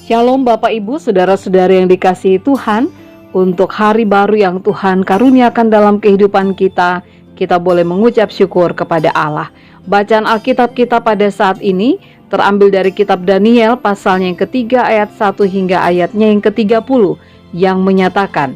Shalom Bapak Ibu, saudara-saudari yang dikasihi Tuhan. Untuk hari baru yang Tuhan karuniakan dalam kehidupan kita, kita boleh mengucap syukur kepada Allah. Bacaan Alkitab kita pada saat ini terambil dari kitab Daniel pasalnya yang ketiga ayat 1 hingga ayatnya yang ke-30 yang menyatakan,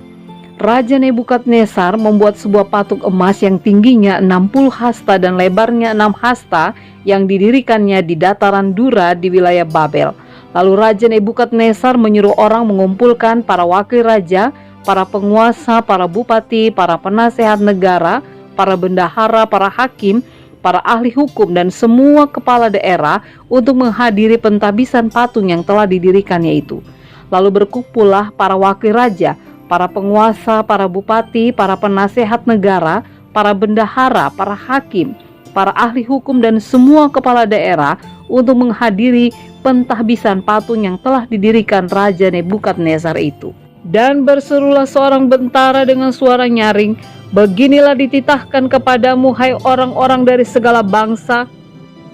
Raja Nebukadnezar membuat sebuah patung emas yang tingginya 60 hasta dan lebarnya 6 hasta yang didirikannya di dataran Dura di wilayah Babel. Lalu Raja Nebukadnezar menyuruh orang mengumpulkan para wakil raja, para penguasa, para bupati, para penasehat negara, para bendahara, para hakim, para ahli hukum, dan semua kepala daerah untuk menghadiri pentabisan patung yang telah didirikannya itu. Lalu berkumpullah para wakil raja, para penguasa, para bupati, para penasehat negara, para bendahara, para hakim, para ahli hukum, dan semua kepala daerah untuk menghadiri pentahbisan patung yang telah didirikan Raja Nebukadnezar itu. Dan berserulah seorang bentara dengan suara nyaring, beginilah dititahkan kepadamu hai orang-orang dari segala bangsa,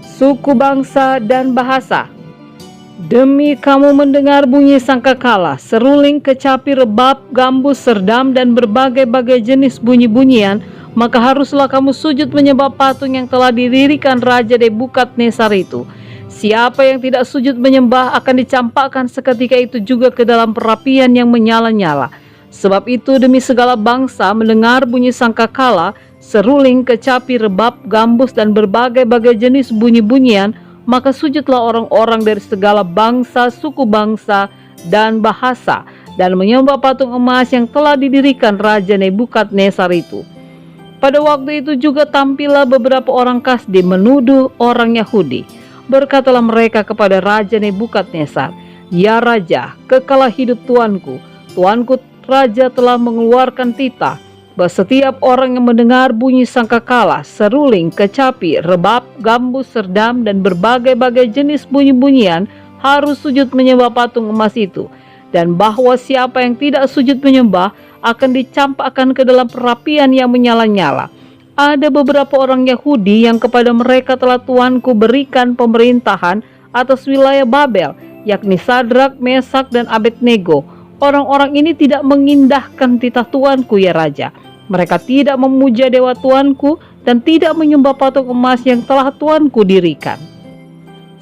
suku bangsa, dan bahasa. Demi kamu mendengar bunyi sangkakala, seruling, kecapi, rebab, gambus, serdam, dan berbagai-bagai jenis bunyi-bunyian, maka haruslah kamu sujud menyembah patung yang telah didirikan Raja Nebukadnezar itu. Siapa yang tidak sujud menyembah akan dicampakkan seketika itu juga ke dalam perapian yang menyala-nyala. Sebab itu demi segala bangsa mendengar bunyi sangkakala, seruling, kecapi, rebab, gambus, dan berbagai-bagai jenis bunyi-bunyian, maka sujudlah orang-orang dari segala bangsa, suku bangsa, dan bahasa, dan menyembah patung emas yang telah didirikan Raja Nebukadnezar itu. Pada waktu itu juga tampillah beberapa orang Kasdim menuduh orang Yahudi. Berkatalah mereka kepada Raja Nebukadnezar, Ya Raja, kekalah hidup tuanku. Tuanku Raja telah mengeluarkan titah bahwa setiap orang yang mendengar bunyi sangkakala, seruling, kecapi, rebab, gambus, serdam, dan berbagai-bagai jenis bunyi-bunyian harus sujud menyembah patung emas itu. Dan bahwa siapa yang tidak sujud menyembah akan dicampakkan ke dalam perapian yang menyala-nyala. Ada beberapa orang Yahudi yang kepada mereka telah tuanku berikan pemerintahan atas wilayah Babel, yakni Sadrak, Mesak, dan Abednego. Orang-orang ini tidak mengindahkan titah tuanku ya Raja. Mereka tidak memuja dewa tuanku dan tidak menyembah patung emas yang telah tuanku dirikan.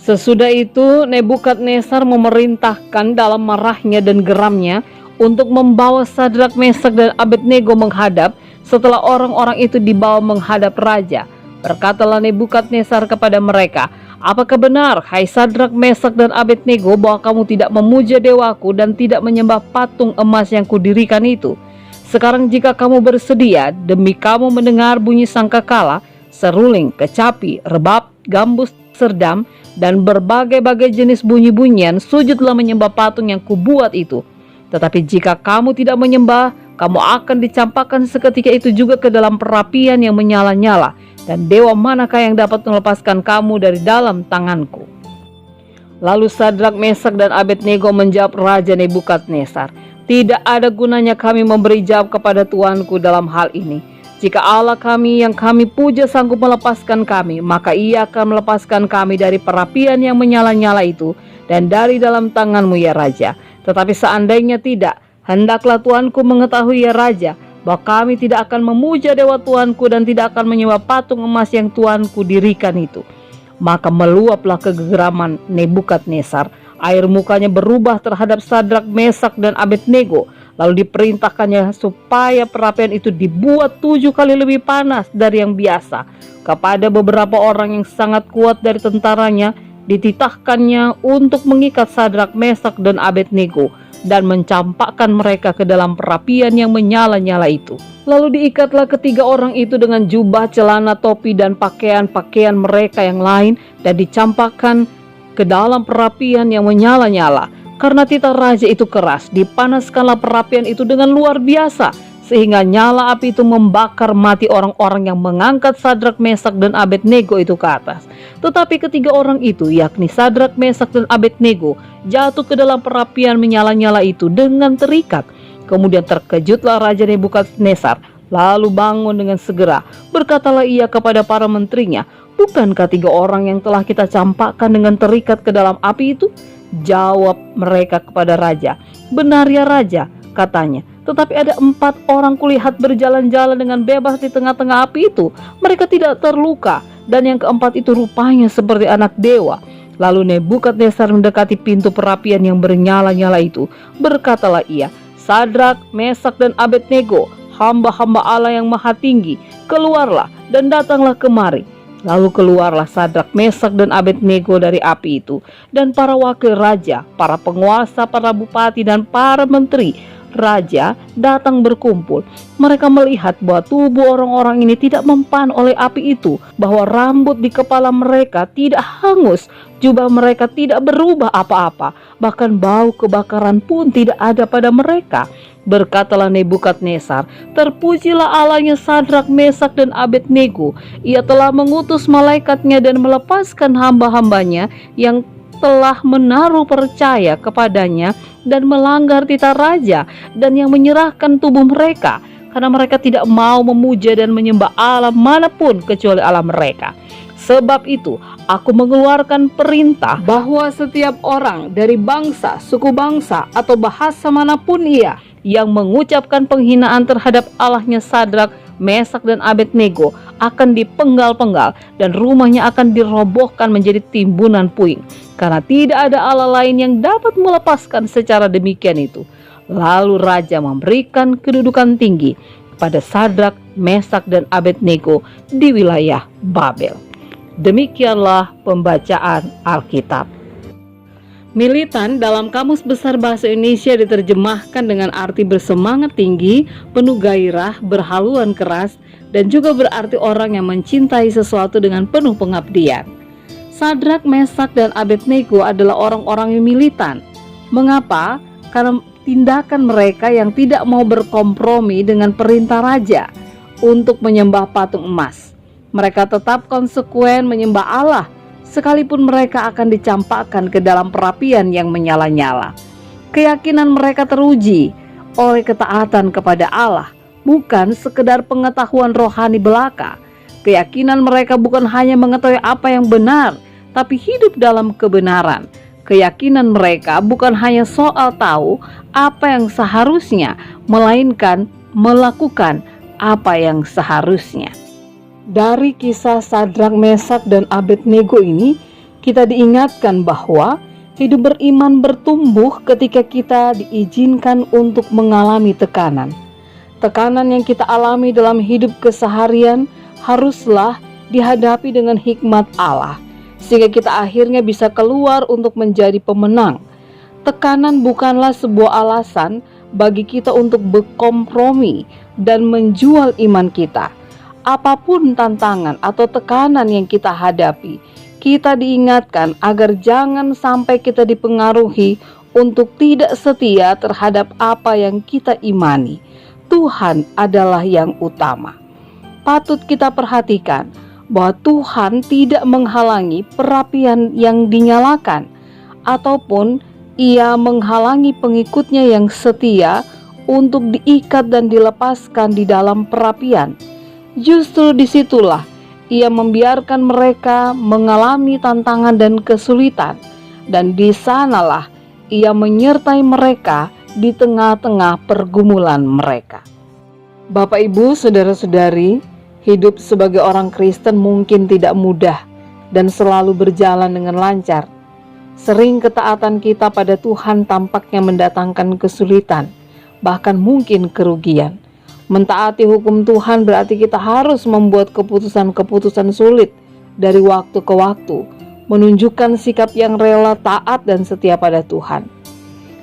Sesudah itu Nebukadnezar memerintahkan dalam marahnya dan geramnya untuk membawa Sadrak, Mesak, dan Abednego menghadap. Setelah orang-orang itu dibawa menghadap raja, berkatalah Nebukadnezar kepada mereka, Apakah benar, hai Sadrak, Mesak, dan Abednego, bahwa kamu tidak memuja dewaku dan tidak menyembah patung emas yang kudirikan itu? Sekarang jika kamu bersedia, demi kamu mendengar bunyi sangkakala, seruling, kecapi, rebab, gambus, serdam, dan berbagai-bagai jenis bunyi-bunyian, sujudlah menyembah patung yang kubuat itu. Tetapi jika kamu tidak menyembah, kamu akan dicampakkan seketika itu juga ke dalam perapian yang menyala-nyala, dan dewa manakah yang dapat melepaskan kamu dari dalam tanganku? Lalu Sadrak, Mesak, dan Abednego menjawab Raja Nebukadnezar, Tidak ada gunanya kami memberi jawab kepada tuanku dalam hal ini. Jika Allah kami yang kami puja sanggup melepaskan kami, maka ia akan melepaskan kami dari perapian yang menyala-nyala itu dan dari dalam tanganmu ya Raja. Tetapi seandainya tidak, hendaklah tuanku mengetahui ya Raja, bahwa kami tidak akan memuja dewa tuanku dan tidak akan menyembah patung emas yang tuanku dirikan itu. Maka meluaplah kegeraman Nebukadnezar. Air mukanya berubah terhadap Sadrak, Mesak, dan Abednego. Lalu diperintahkannya supaya perapian itu dibuat 7 kali lebih panas dari yang biasa. Kepada beberapa orang yang sangat kuat dari tentaranya, dititahkannya untuk mengikat Sadrak, Mesak, dan Abednego dan mencampakkan mereka ke dalam perapian yang menyala-nyala itu. Lalu diikatlah ketiga orang itu dengan jubah, celana, topi, dan pakaian-pakaian mereka yang lain dan dicampakkan ke dalam perapian yang menyala-nyala. Karena titah raja itu keras, dipanaskanlah perapian itu dengan luar biasa, sehingga nyala api itu membakar mati orang-orang yang mengangkat Sadrak, Mesak, dan Abednego itu ke atas. Tetapi ketiga orang itu, yakni Sadrak, Mesak, dan Abednego, jatuh ke dalam perapian menyala-nyala itu dengan terikat. Kemudian terkejutlah Raja Nebukadnezar, lalu bangun dengan segera. Berkatalah ia kepada para menterinya, Bukankah 3 orang yang telah kita campakkan dengan terikat ke dalam api itu? Jawab mereka kepada raja, "Benar ya raja," katanya. "Tetapi ada 4 orang kulihat berjalan-jalan dengan bebas di tengah-tengah api itu. Mereka tidak terluka, dan yang keempat itu rupanya seperti anak dewa." Lalu Nebukadnezar mendekati pintu perapian yang bernyala-nyala itu. Berkatalah ia, "Sadrak, Mesak, dan Abednego, hamba-hamba Allah yang maha tinggi, keluarlah dan datanglah kemari." Lalu keluarlah Sadrak, Mesak, dan Abednego dari api itu, dan para wakil raja, para penguasa, para bupati, dan para menteri raja datang berkumpul. Mereka melihat bahwa tubuh orang-orang ini tidak mempan oleh api itu, bahwa rambut di kepala mereka tidak hangus, jubah mereka tidak berubah apa-apa, bahkan bau kebakaran pun tidak ada pada mereka. Berkatalah Nebukadnezar, "Terpujilah Allahnya Sadrak, Mesak, dan Abednego. Ia telah mengutus malaikatnya dan melepaskan hamba-hambanya yang telah menaruh percaya kepadanya dan melanggar titah raja, dan yang menyerahkan tubuh mereka, karena mereka tidak mau memuja dan menyembah Allah manapun kecuali Allah mereka. Sebab itu aku mengeluarkan perintah bahwa setiap orang dari bangsa, suku bangsa, atau bahasa manapun ia yang mengucapkan penghinaan terhadap Allahnya Sadrak, Mesak, dan Abednego akan dipenggal-penggal, dan rumahnya akan dirobohkan menjadi timbunan puing, karena tidak ada Allah lain yang dapat melepaskan secara demikian itu." Lalu raja memberikan kedudukan tinggi pada Sadrak, Mesak, dan Abednego di wilayah Babel. Demikianlah pembacaan Alkitab. Militan dalam Kamus Besar Bahasa Indonesia diterjemahkan dengan arti bersemangat tinggi, penuh gairah, berhaluan keras, dan juga berarti orang yang mencintai sesuatu dengan penuh pengabdian. Sadrak, Mesak, dan Abednego adalah orang-orang yang militan. Mengapa? Karena tindakan mereka yang tidak mau berkompromi dengan perintah raja untuk menyembah patung emas. Mereka tetap konsekuen menyembah Allah, sekalipun mereka akan dicampakkan ke dalam perapian yang menyala-nyala. Keyakinan mereka teruji oleh ketaatan kepada Allah, bukan sekedar pengetahuan rohani belaka. Keyakinan mereka bukan hanya mengetahui apa yang benar, tapi hidup dalam kebenaran. Keyakinan mereka bukan hanya soal tahu apa yang seharusnya, melainkan melakukan apa yang seharusnya. Dari kisah Sadrak, Mesak, dan Abednego ini, kita diingatkan bahwa hidup beriman bertumbuh ketika kita diizinkan untuk mengalami tekanan. Tekanan yang kita alami dalam hidup keseharian haruslah dihadapi dengan hikmat Allah, sehingga kita akhirnya bisa keluar untuk menjadi pemenang. Tekanan bukanlah sebuah alasan bagi kita untuk berkompromi dan menjual iman kita. Apapun tantangan atau tekanan yang kita hadapi, kita diingatkan agar jangan sampai kita dipengaruhi untuk tidak setia terhadap apa yang kita imani. Tuhan adalah yang utama. Patut kita perhatikan bahwa Tuhan tidak menghalangi perapian yang dinyalakan, ataupun Ia menghalangi pengikutnya yang setia untuk diikat dan dilepaskan di dalam perapian. Justru disitulah Ia membiarkan mereka mengalami tantangan dan kesulitan, dan di sanalah Ia menyertai mereka di tengah-tengah pergumulan mereka. Bapak, Ibu, saudara-saudari, hidup sebagai orang Kristen mungkin tidak mudah dan selalu berjalan dengan lancar. Sering ketaatan kita pada Tuhan tampaknya mendatangkan kesulitan, bahkan mungkin kerugian. Mentaati hukum Tuhan berarti kita harus membuat keputusan-keputusan sulit dari waktu ke waktu, menunjukkan sikap yang rela, taat, dan setia pada Tuhan.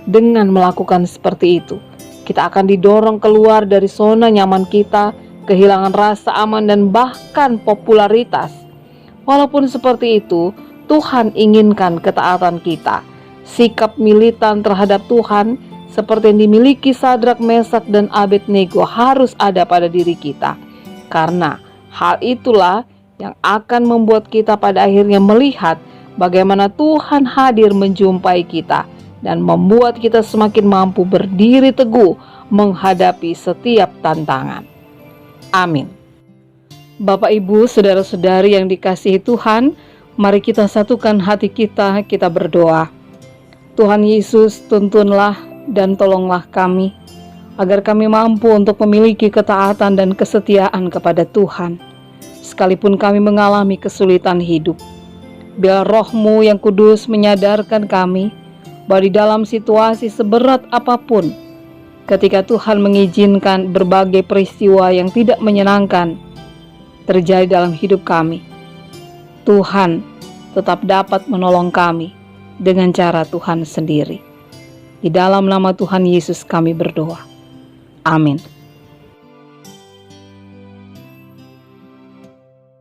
Dengan melakukan seperti itu, kita akan didorong keluar dari zona nyaman kita, kehilangan rasa aman, dan bahkan popularitas. Walaupun seperti itu, Tuhan inginkan ketaatan kita. Sikap militan terhadap Tuhan seperti yang dimiliki Sadrak, Mesak, dan Abednego harus ada pada diri kita. Karena hal itulah yang akan membuat kita pada akhirnya melihat bagaimana Tuhan hadir menjumpai kita dan membuat kita semakin mampu berdiri teguh menghadapi setiap tantangan. Amin. Bapak, Ibu, saudara-saudari yang dikasihi Tuhan, mari kita satukan hati kita, kita berdoa. Tuhan Yesus, tuntunlah dan tolonglah kami, agar kami mampu untuk memiliki ketaatan dan kesetiaan kepada Tuhan, sekalipun kami mengalami kesulitan hidup. Biar Roh-Mu yang kudus menyadarkan kami bahwa di dalam situasi seberat apapun, ketika Tuhan mengizinkan berbagai peristiwa yang tidak menyenangkan terjadi dalam hidup kami, Tuhan tetap dapat menolong kami dengan cara Tuhan sendiri. Di dalam nama Tuhan Yesus kami berdoa. Amin.